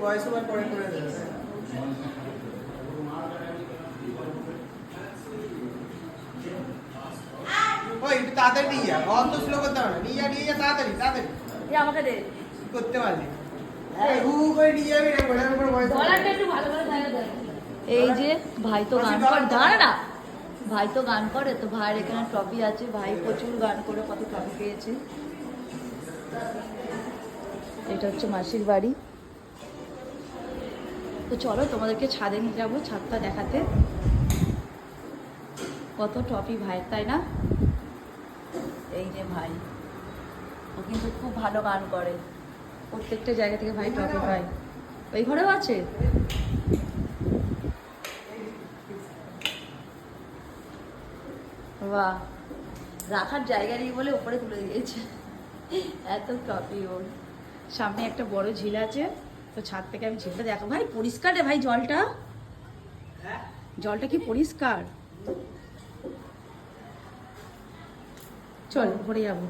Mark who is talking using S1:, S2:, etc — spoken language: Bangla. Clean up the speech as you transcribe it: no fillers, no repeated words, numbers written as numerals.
S1: ভয়েস ওভার করে দেবে। ওই একটু তাড়াতাড়ি নিয়ে যা, অত স্লো করতে হবে না, নিয়ে যা তাড়াতাড়ি তাড়াতাড়ি।
S2: আমাকে দে
S1: করতে পারলি হু করে নিয়ে যাবি রে, ঘোড়ার উপর ভয়েস
S2: এই যে ভাই তো গান করে, দাঁড়া না, ভাই তো গান করে, তো ভাইয়ের এখানে ট্রফি আছে, ভাই প্রচুর গান করে কত ট্রফি পেয়েছে। এটা হচ্ছে মাসির বাড়ি। তো চলো তোমাদেরকে ছাদে নিয়ে যাবো, ছাদটা দেখাতে। কত ট্রফি ভাইয়ের, তাই না? এই যে ভাই, ও কিন্তু খুব ভালো গান করে, প্রত্যেকটা জায়গা থেকে ভাই ট্রফি পায়। ওই ঘরেও আছে। বাহ, রাখার জায়গা নেই বলে উপরে তুলে দিয়েছে, এত ট্রফি ওর। সামনে একটা বড় ঝিল আছে, তো ছাদ থেকে আমি ঝিলটা দেখো। ভাই পরিষ্কার রে ভাই, জলটা, জলটা কি পরিষ্কার। চল ঘুরে যাবো।